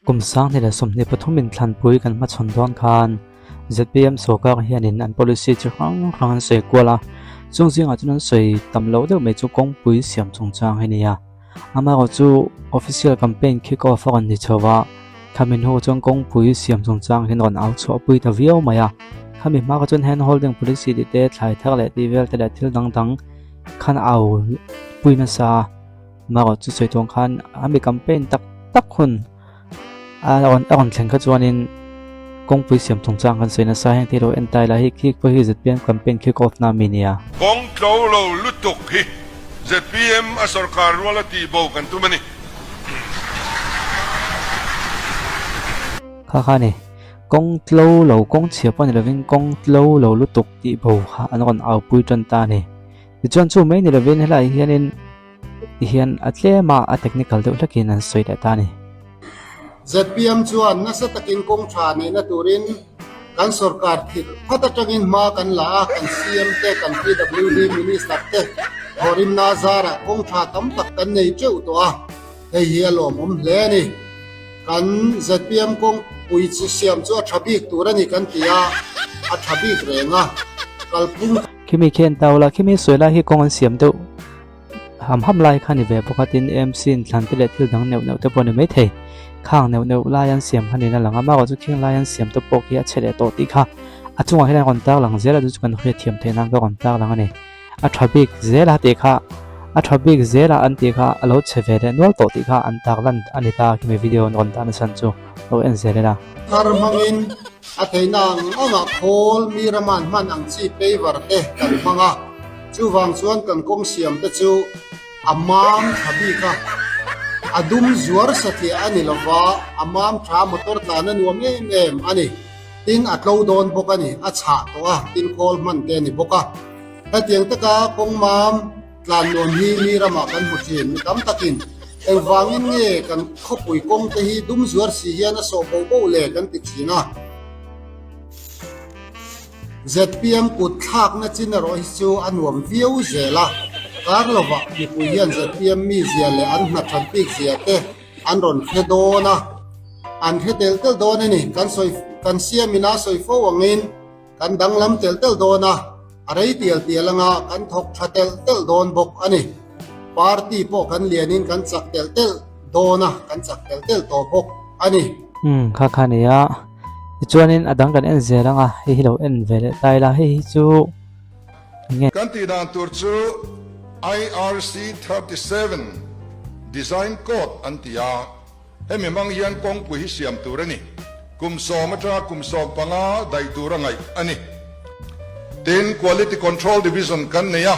กุมสังนี่แหละสมเด็จพระทุมินทรันปุยกันมาชนดอนคาน ZPM โซกาเฮียนินอัน policy จะครั้งสวยกว่าละจงจริงอาจจะนั้นสวยตำรวจเดี๋ยวไม่จุกงปุยเสียมจงจางให้เนี่ยอามาก็จู official campaign kick off กันที่เชื่อว่าคำมินโฮจงกงปุยเสียมจงจางเห็นอ่อนเอาชัวปุยตะวิวมา呀คำมินมาก็จน hand holding policy ที่เด็ดหลายทักและดีเวลแต่ละทิลดังขันเอาปุยนั่นซะมาก็จูสวยตรงขันอามี campaign ตักคนอ่อนแข็งก็จวนนินกงปุยเสียมตรงจางกันสวยนะสาเหตุที่เราเอ็นไตละฮิคิกไปฮิจเปียนแคมเปญคิกออฟนามินียกงโตโลลุตุกฮิ ZPM อสรการวลตีโบกันตุมันนี่ข้านี่กงโลเหลากงเฉียบปนเราวิ่งกงโลเหลาลุตุกตีโบค่ะอันนั้นเอาปุยจนตานี่ดิจวนชูไม่นี่เราวิ่งให้ไรเฮียนินเฮียนอัตเลมาอัตเทคนิคอลเด็กลักกินนั้นสวยแต่ตานี่ZPM ชวนนักสตักินกงชาในนัตุรินการสกัดผิดพัฒจังอินมากันลากัน CM เตกัน PWD มินิสตักเตฮอริมนาซาระกงชาตั้มตักกันในเจ้าตัวเฮียลมเลนี่กัน ZPM กงปุยชิเซียมชัวชับิกตัวนี้กันที่อาชับิกเรงกัลปุ่งคิมีเขียนเตาละคิมีสวยละฮิกงอันเสียมเตาห้ำไล่ขันนี่เว็บปกติเอ็มซีนทันติเลทิลดังเนวแต่ปนไม่เทข้างเนวลายันเสียมขันนี้นั่นหลังมากกว่าจุดเขียนลายันเสียมตัวปกเฮียเฉลี่ยตัวตีค่ะอาจจะว่าให้ได้คนตากหลังเสียแล้วจุดกันเฮียเทียมเทนังก็คนตากหลังนี่อาทบิกเซลาตีค่ะอาทบิกเซลาอันตีค่ะเราเชฟเดนวลตัวตีค่ะอันตากลันอันนี้ตาคิมีวิดีโอคนตากในสันจูเราเอ็นเซเลนะคาร์มังอินอาทิตย์นังอ่างโคลมีรมันมันอังชีเปย์วร์เตกันมังจูวังส่วนกันกงเสียมแต่จูอามามทบิกอดุมจวร์สัตย์อันนี้ละว่าอามามทรามตอร์ตานันวมอันนี้ตินอัตโลดอนบกันนี่อัชาตัวตินโคลมันเกนี่บกะแต่เตียงตะกากงมามลานนวมฮีมีรมากันบุตรีมีตั้มตะกินเอวางอินเงกันขบุยกงตะฮีดุมจวร์สีเฮียนโซโบโบเล่กันติดชีนะ ZPM กุดทักนัดจินรอยจูอันวมวิวเจล่ะการลบะมีผู้ยัน ZPM มีเสียเลยอันนัดทันปีกเสียเตอันรอนเฮโดนะอันเฮเตลเตลโดนนี่กันสวยกันเสียมินาสวยฟวังอินกันดังลำเตลเตลโดนะอะไรเตียลเตียลงะกันทกชาเตลเตลโดนบกอันนี้ปาร์ตี้พวกกันเลียนินกันจักเตลเตลโดนะกันจักเตลเตลโตบกอันนี้ข้านี่ยจวนนินอดังกันเอ็นเซลังเฮีเราเอ็นเวลตายละเฮีจูกันตีดานตัวจู IRC 37 Design Code อันที่ยาให้มีบางอย่างกงปุยเสียมตัวนี่กุมสอมาจากกุมสอปังอาได้ตัวไงอันนี้เต็น Quality Control Division กันเนี่ย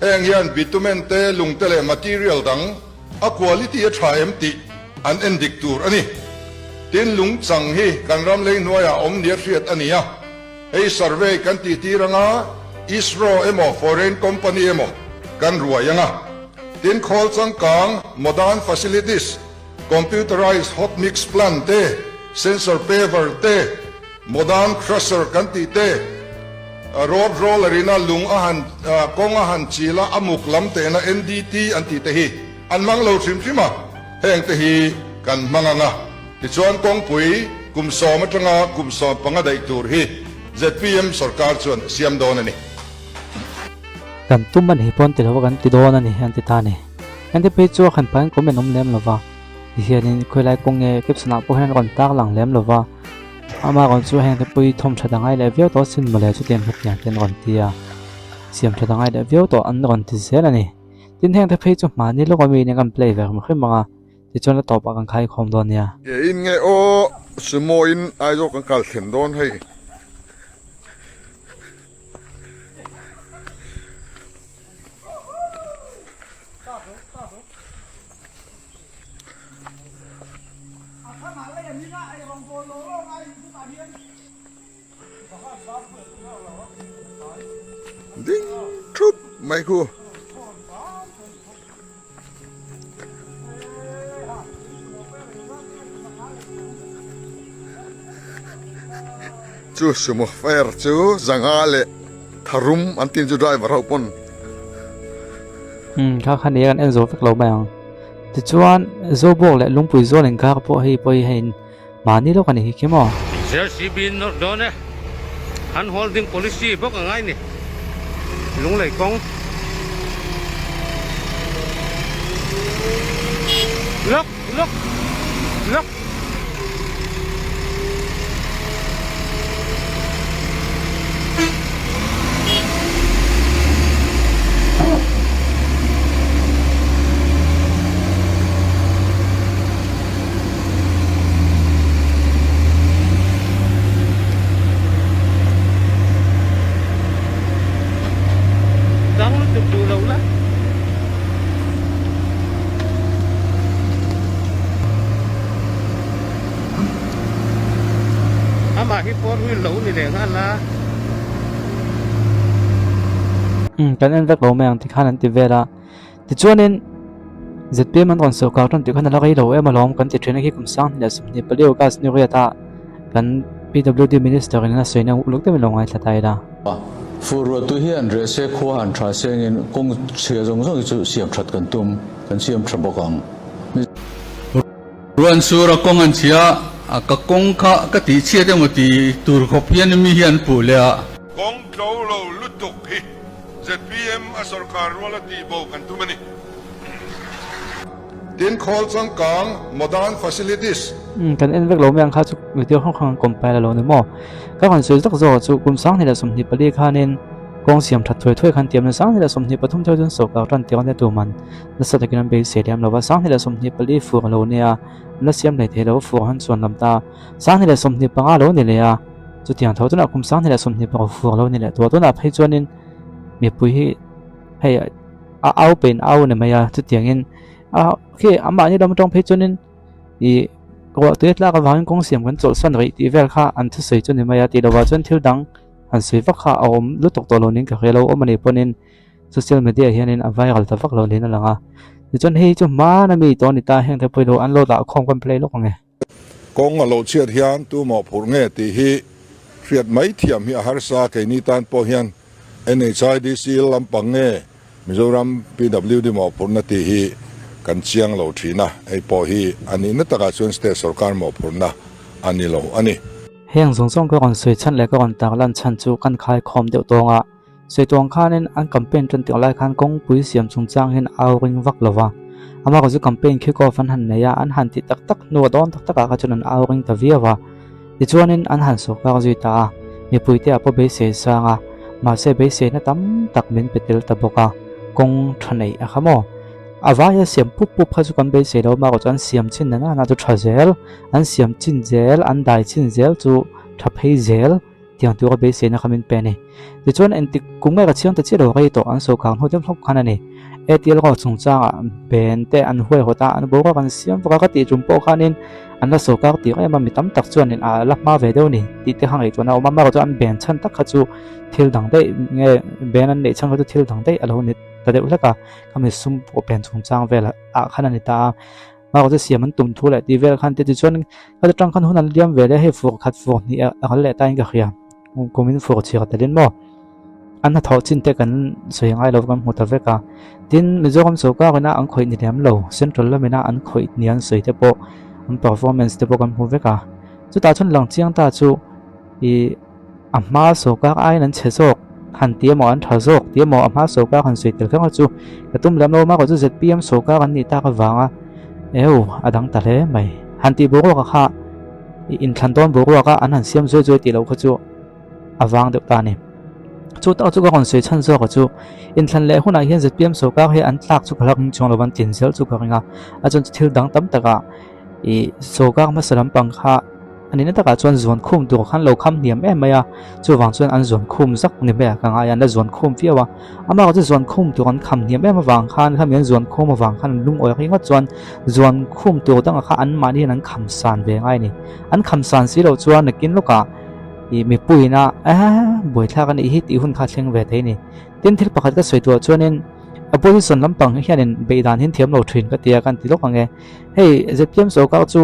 แห่งยันบิทูเมนเตลุงเตเล material ดังอะ quality อะ TMT อันเอ็นดิกตัวอันนี้เต็นลุงสังฮีกันรำเลยหน่วยอมเดียร์เสียดอันนี้ให้ survey กันตีรังอาอิสโรเอโม foreign company เอโมกันรวยยังเต็น call สังกัง modern facilities computerized hot mix plant เต sensor paver เต modern crusher กันตีเตroad roller นะลุงอาหารกงอาหารชีละอมุกลำเตนะ NDT อันตีเตฮีอันมังเราชิมมาแห่งเตฮีกันมังงะที่ชวนกงปุ๋ยกุมสอมาจังกุมสอปังได้ตัวฮี ZPM สรการชวนเสียมโดนนี่กันตุ้มมันเห็นปนติดแล้วกันติดโดนนี่อันติดตานี่อันที่ไปจั่วขันพันก็เป็นนมเลี้ยมหรือว่าเฮียนี่คุยไล่กงเงเก็บสนามพวกนั้นก่อนตากหลังเลี้ยมหรือว่าอามาก่อนจั่วแห่งที่ไปทมชะดังไอเลเวลตัวสิ้นมาแล้วจุดเด่นทุกอย่างเป็นก่อนเตียเสียมชะดังไอเลเวลตัวอันก่อนที่เสียแล้วนี่ทิ้งแห่งที่ไปจั่วมานี่ลูกมีในการเพลย์แบบมันขึ้นมาที่จนเราตอบปากกันใครคอมโดนเนี่ยอินไงโอสโมอินไอโจกันกัลเข็มโดนให้ดิ้งทุบไม่คู่จูสมุทรเฟร์จูจังอาเลทารุมอันตินจูได้บาราปนข้าคันนี้กันเอ็นโซฟิกเราแบง ti chuan zo bok le lungpui zo leng ka po hei poi hein mani lo kan hi kemo JCB not done unholding policy bốc ở ngay nè lúng lầy con look look look đang nó chụp từ lâu lắm mà cái con huy lẩu này để ăn là kan en vek lo me ang ti khan an ti vera ti chuan in ZPM an kon so ka ton ti khan la gai lo em alom kan ti train hi kum sang ni sum ni palio ka sni ria ta kan PWD minister in na soina uluk te me lo ngai thatai da phù ruột tôi hiện rễ xe khoa hàn trà xe nghìn công xe giống giống như xiêm chặt cần tum cần xiêm chặt bọc hàng ruan sura kong an chia ka kong kha ka ti chia de mo ti tur khop hian mi hian pu le a kong tlo lo lutuk hi ZPM a sarkar wala ti bo kan tumani tin khol chang kang modern facilities kan en vek lo me ang kha chu video khong khong compile lo ni mo ka kon soi zak zo chu kum sang ni la sum ni pali khanin kong siam that thoi thoi khan tiam na sang ni la sum ni pathum thau jun so ka ran ti kan tu man na sa takin be stadium lo wa sang ni la sum ni pali fu lo nia na siam nei the lo fu han chuan lam ta sang ni la sum ni panga lo ni le a chu tiang thau tuna kum sang ni la sum ni pa fu lo ni le to na phei chuanin mi pui hi hei a au pen au ne maya chu tiang in khi amma ni dam tong phei chuanin Iก็ตัวละก็วางกงเสียมกันจดส่วนไรที่เวลค่าอันที่สวยจนในมายาตีเราว่าจนเที่ยวดังอันสวยฟักค่าเอาลุตกตัวเรานี่ก็เราเอามันในปนินโซเชียลมีเดียเฮียนินเอาไว้กันแต่ฟักเราเนี่ยนั่นแหละอ่ะจนเฮ้ยจนมานะมีตัวนี้ตาแห้งแต่พอเราอันเราด่าคอมกันเพลย์ลูกไง kong a lo chiat hian tu mo phur nge ti hi riat mai thiam hi har sa ke ni tan po hian NHIDC lampang nge Mizoram PWD mo phur na ti hi kan chiang lo thina ei po hi ani na taka chuan state sarkar mo phur na ani lo ani เฮียงสงสงก็ก่อนสวยชั้นและก็ก่อนตากลันชั้นจูกันขายคอมเดียวตัวงะสวยตัวงข้านั้นอันแคมเปญจนถึงรายการกงปุ้ยเสียมจงจ้างเห็นเอาริงวักละวะอามาก็จะแคมเปญคิดก็ฟันหันเนี่ยอันหันติดตักตักนัวดอนตักตักก็จนเอาริงตะเวียวะดิจวนนั้นอันหันสุกก็จุยตามีปุ้ยเตียพอเบสเสียสางะมาเสเบสเสียนั่นตั้มตักเหม็นเป็ดเดลตะบกะกงทันไหนอะครับโมอาวายเสียมปุ๊บปุ๊บพอจุกันเบสเสียแล้วมาก็จะอันเสียมชิ้นนั้นน่าจะทรเซลอันเสียมชิ้นเซลอันได้ชิ้นเซลจูทับให้เซลที่อันตัวก็เบสเสียนะคำเป็นเป็นนี่ดิจวนอันติกุ้งแม่ก็เชื่อมแต่เชื่อเราไอ้ตัวอันสุกางหัวเต็มทุกขนาดนี้เอทีเอลก็สงจ้างเป็นแต่อันห้วยหัวตาอันบอกว่ากันเสียมพวกก็ตีจุ่มโป๊กขานินอันละสุกางตีก็มันมีตั้มตักจวนนี่ลักมาเวเดียวนี่ตีที่ห่างไอ้ตัวนั้นมันมาก็จะอันแบนชั้นตักขจูทิลดังได้เงี้ยแบนอันเด็กชั้นก็จะทิลดังได้อะไรนี่แต่เดี๋ยวแล้วก็มีซุ่มโอเป็นสงจ้างเวลาขนาดนี้ตามาก็จะเสียมันตุ่มทุเรศที่เวลาขันที่จวนก็จะตั้งขันหุ่นเลี้ยงเวลาให้ฟูขัดฟูนี่อะไรแหละตั้งก็เขียกูมินฟูเชียร์แต่เล่นบ่อันนั้นท้อจินเตกันสวยงามเราก็หัวตะเวกาดินมิโซคำสุก้ากันนะอันคอยนี่เดียมเราเซ็นทรัลแล้วไม่น่าอันคอยนี่อันสวยเทปอัน performance เทปกันหัวเวกาจุดตาชนหลังเจียงตาจูอีอัมมาสุก้าไอ้นั้นเชโซกหันเตี้ยหมออันทาโซกเตี้ยหมออัมมาสุก้าหันสวยเตลข้างจูกระตุ้มแล้วเรามากกว่าจุดเจ็ดปีอัมสุก้ากันนี่ตาก็วางอ่ะเอวอดังตาเล่ไหมหันตีบุกว่าค่ะอินทันต้นบุกว่าค่ะอันหันเสียมสวยๆตีเราก็จูอวางเดือดตาเนี่ยจุดเอาจุดก็คนสวยชั้นโซก็จูอินทันเล่หุ่นไอเห็นเจ็ดปีอัมสุก้าให้อันตักจุกหลักจงเราวันตินเซลจุกอะไรเงี้ยอาจจะทิลดังตั้มตะกะอีสุก้ามาสลัมปังค่ะอันนี้นั่นตะกะจวนส่วนคุ้มตัวขันเราคำเนียมเอ็มไหมอะจูวางจวนอันส่วนคุ้มสักนี่แม่กังอายันได้ส่วนคุ้มเฟี้ยวะอามาก็จะส่วนคุ้มตัวกันคำเนียมเอ็มมาวางขันข้ามีส่วนคุ้มมาวางขันลุงอ้อยเขาจวนส่วนคุ้มตัวตั้งค่ะอันมานี่นั้นคำสานเวงไงนี่อันคำสานสิเราจวนนึกกินลูกอะอีมีปุยนะบ่อยท่ากันอีฮิตอีหุ่นขาดเชิงเวทีนี่เต้นที่ประคัดก็สวยตัวจวนนี่อพอที่ส่วนลำปังเฮียนินเบดานหินเทียมเราทรินก็เตียกันที่ลูกว่าไงเฮ้ยจะเตรียมโซก้าจู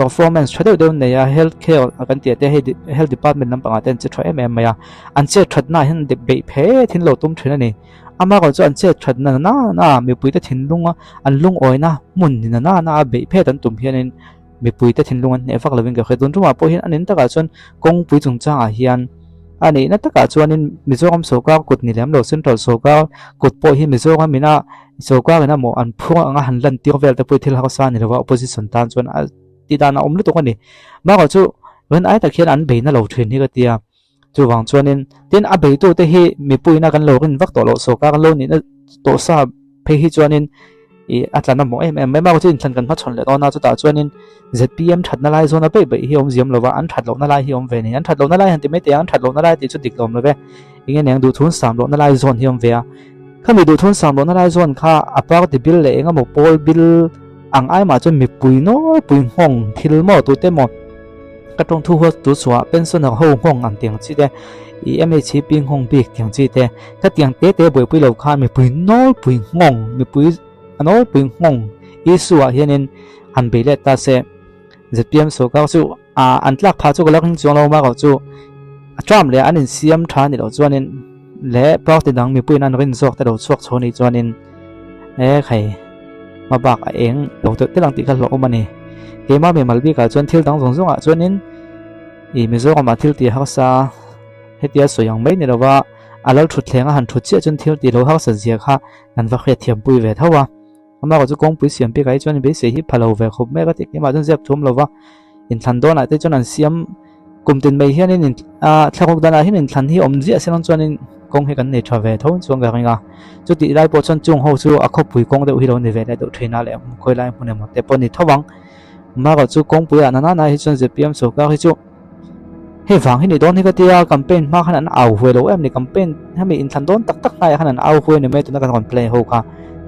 performance thade de ne ya healthcare kan ti te health department lam panga ten che thwa em ya an che that na hin de be phe thin lo tum thina ni ama ko chu an che that na mi pui te thin lunga an lung oina mun ni na be phe tan tum hian in mi pui te thin lunga ne fak loving ka khedun ruma po hin anin taka chon kong pui chung chang a hian ani na taka chuanin Mizoram Soka kut ni lem lo central Soka kut po hi Mizoram mina Soka na mo an phung anga han lan tir vel te pui thil ha sa ni lawa opposition tan chuan ti dana om lu to ni ma ko chu wen ai ta khian an be na lo thrin hi ka tia chu wang chuanin tin a be tu te hi mi pui na kan lo rin vak to lo Soka kan lo ni na to sa phe hi chuanin i atlana mo em ma ko chin than kan ma chon le to na chu ta chuanin ZPM that na lai zona pe be hi om ziam lova an that lo na lai hi om ve ni an that lo na lai han ti me te an that lo na lai ti chu dik lom lo ve inge neng du thun sam lo na lai zon hi om ve a khami du thun sam lo na lai zon kha apak ti bil le enga mo pol bil ang ai ma chon mi pui no pui hong thil mo tu te mo ka tong thu ho tu swa pension ho hong an tiang chi de i mh ping hong bik tiang chi te ka tiang te boi pui lo khan mi pui no pui ngong mi pui ano pui ngong isu a hianin han be le ta se ZPM Soka chu an tlak pha chu galak chung lo ma ko chu atram le anin siam tha ni lo chuanin le prak te dang mi puin an rin zok te lo chuak chhoni chuanin khai ma bak a eng lo te lang ti kal lo mani ke ma me malbi ka chuan thil dang zong zong a chuanin i Mizoram ma thil ti ha sa hetia soyang mai ni lawa alal thut thlenga han thut che chun thil ti lo ha sa zia kha an va khre thiam pui ve thawa ama ko chu kong pui siam pe kai chuan be se hi phalo ve khup me ka tik ma chun zep thum lova in than don a te chuan an siam kum tin mai hian in thlakok dana hin in than hi om ji asen chuan in kong he kan nei tha ve thon chuang ga ringa chu ti lai po chuan chung ho chu a khop pui kong de hi lo ni ve le do thina le khoi lai mun mo te pon ni thawang ma ko chu kong pui ana na hi chuan ZPM Soka hi chu he wang hi ni don hi ka tia campaign ma khan an au hwe lo em ni campaign hami in than don tak tak ngai khan an au hwe ni me tu na kan kon play ho ka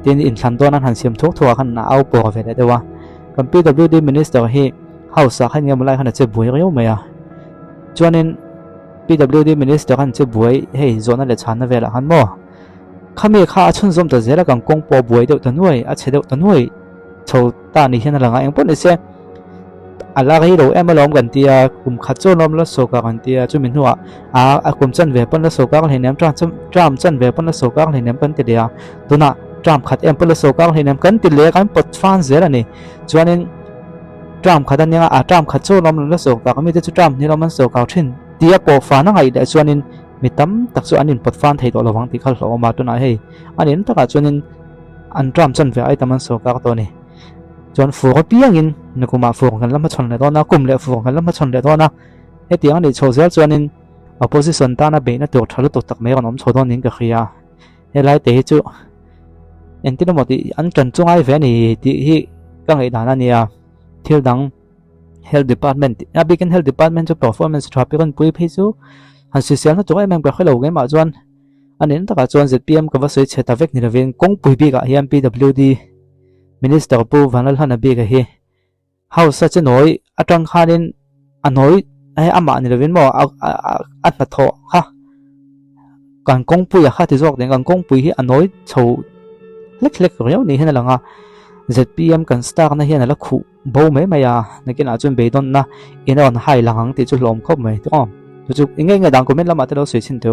tin in than don an han siam thok thwa khan na au po ve le dewa kan PWD minister hi house khan ngam lai khan che bui rio me ya chuanin PWD minister khan che bui hei zona le chhan na vela han mo khami kha chun zom ta zela kang kong po bui de tanoi a che de tanoi chho ta ni hian la nga eng pon ni se ala hi ro em lom kan tia kum kha chon lom la Soka kan tia chu min huwa a kum chan ve pon la Soka kan nem tram chan ve pon la Soka kan nem kan te dia tuna tram khat em pon la Soka kan nem kan ti le kan pot fan zela ni chuanin tram khat an nga tram khat chon lom la Soka kan mi te chu tram ni lom an Soka thin tia po fa na ngai de chuanin mitam tak chu anin pot fan thei to lawang ti khal lo ma tuna hei anin taka chuanin an tram chan ve ai taman Soka to ni chuan fu ko piang in nakuma fu kan lam chon le dona kum le fu kan lam chon le dona he tiang ni chozel chuanin opposition ta na be na tur thal to tak me kan om chodon ning ka khia he lai te chu entin mo ti an kan chungai ve ni ti hi ka ngai dana nia thil dang health department a bikin health department chu performance traffic kan pui phe chu han si sial na chu ai mang ba khelo ge ma chuan anin taka chuan ZPM ka va soi cheta vek ni ravin kong pui bi ka hiam PWD minister pu vanal hana bi ka hi house sa chenoi atang khanin anoi ai ama ni ravin mo at na tho ha kan kong pui kha ti jok deng kan kong pui hi anoi chho lek lek reu ni hena langa ZPM kan star na hian ala khu bo me maya nakin a chun be don na in on hai langang ti chu hlom khop mai to chu inge dang comment lama te lo soi chin to